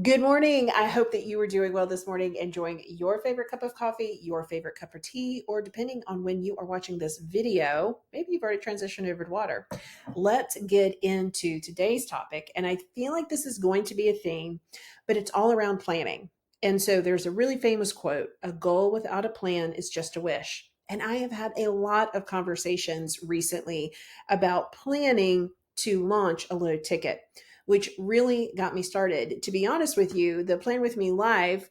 Good morning. I hope that you are doing well this morning, enjoying your favorite cup of coffee, your favorite cup of tea, or depending on when you are watching this video, maybe you've already transitioned over to water. Let's get into today's topic. And I feel like this is going to be a theme, but it's all around planning. And so there's a really famous quote: a goal without a plan is just a wish. And I have had a lot of conversations recently about planning to launch a low ticket, which really got me started. To be honest with you, the Plan With Me Live,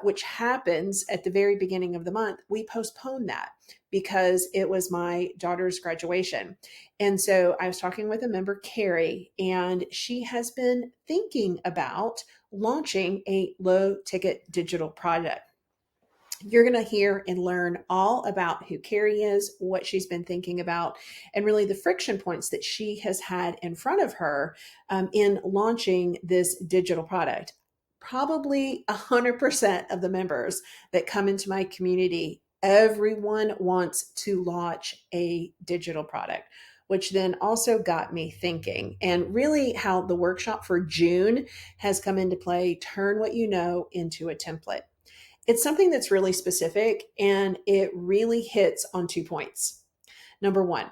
which happens at the very beginning of the month, we postponed that because it was my daughter's graduation. And so I was talking with a member, Carrie, and she has been thinking about launching a low ticket digital product. You're going to hear and learn all about who Carrie is, what she's been thinking about, and really the friction points that she has had in front of her in launching this digital product. Probably 100% of the members that come into my community, everyone wants to launch a digital product, which then also got me thinking, and really how the workshop for June has come into play. Turn what you know into a template. It's something that's really specific and it really hits on 2 points. Number one,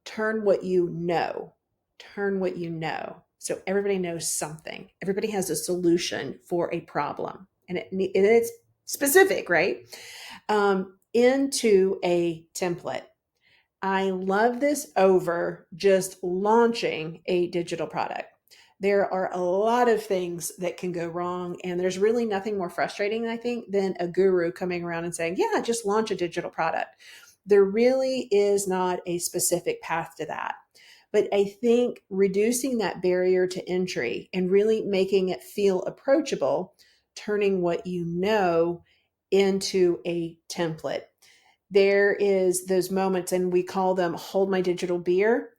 turn what you know. Turn what you know. So everybody knows something. Everybody has a solution for a problem, and it's specific, right? Into a template. I love this over just launching a digital product. There are a lot of things that can go wrong, and there's really nothing more frustrating, I think, than a guru coming around and saying, yeah, just launch a digital product. There really is not a specific path to that. But I think reducing that barrier to entry and really making it feel approachable, turning what you know into a template. There is those moments, and we call them hold my digital beer.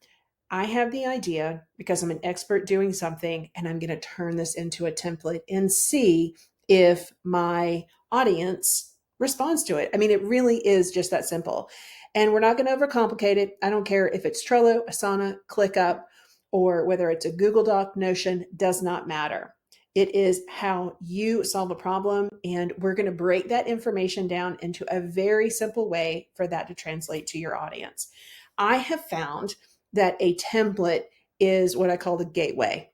I have the idea because I'm an expert doing something, and I'm going to turn this into a template and see if my audience responds to it. I mean, it really is just that simple. And we're not going to overcomplicate it. I don't care if it's Trello, Asana, ClickUp, or whether it's a Google Doc, Notion, does not matter. It is how you solve a problem. And we're going to break that information down into a very simple way for that to translate to your audience. I have found that a template is what I call the gateway.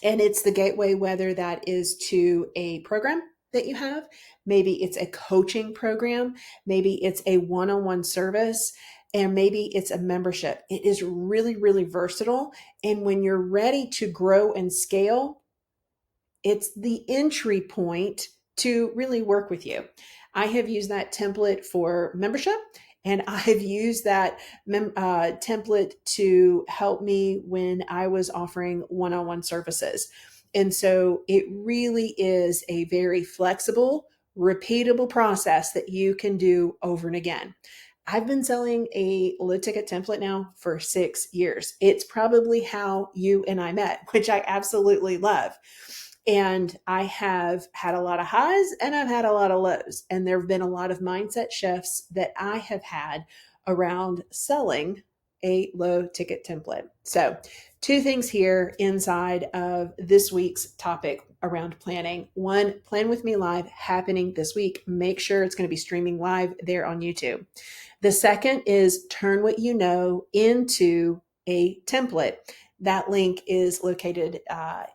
And it's the gateway, whether that is to a program that you have, maybe it's a coaching program, maybe it's a one on one service, and maybe it's a membership. It is really, really versatile. And when you're ready to grow and scale, it's the entry point to really work with you. I have used that template for membership, and I've used that template to help me when I was offering one on one services. And so it really is a very flexible, repeatable process that you can do over and again. I've been selling a low ticket template now for 6 years. It's probably how you and I met, which I absolutely love. And I have had a lot of highs and I've had a lot of lows. And there have been a lot of mindset shifts that I have had around selling a low ticket template. So, two things here inside of this week's topic around planning. One, Plan With Me Live happening this week. Make sure it's going to be streaming live there on YouTube. The second is turn what you know into a template. That link is located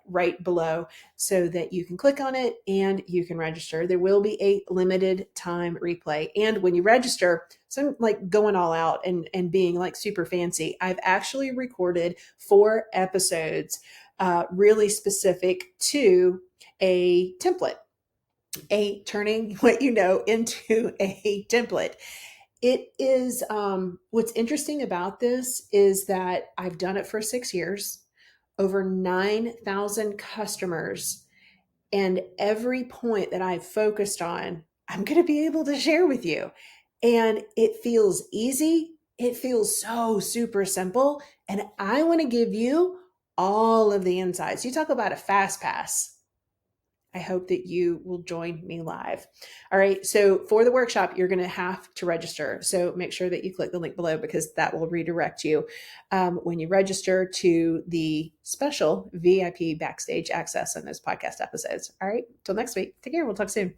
right below so that you can click on it and you can register. There will be a limited time replay. And when you register, so I'm like going all out and being like super fancy. I've actually recorded 4 episodes really specific to a template, a turning what you know into a template. It is what's interesting about this is that I've done it for 6 years, over 9,000 customers, and every point that I've focused on, I'm going to be able to share with you. And it feels easy. It feels so super simple. And I want to give you all of the insights. You talk about a fast pass. I hope that you will join me live. All right. So for the workshop, you're going to have to register. So make sure that you click the link below because that will redirect you when you register to the special VIP backstage access on those podcast episodes. All right. Till next week. Take care. We'll talk soon.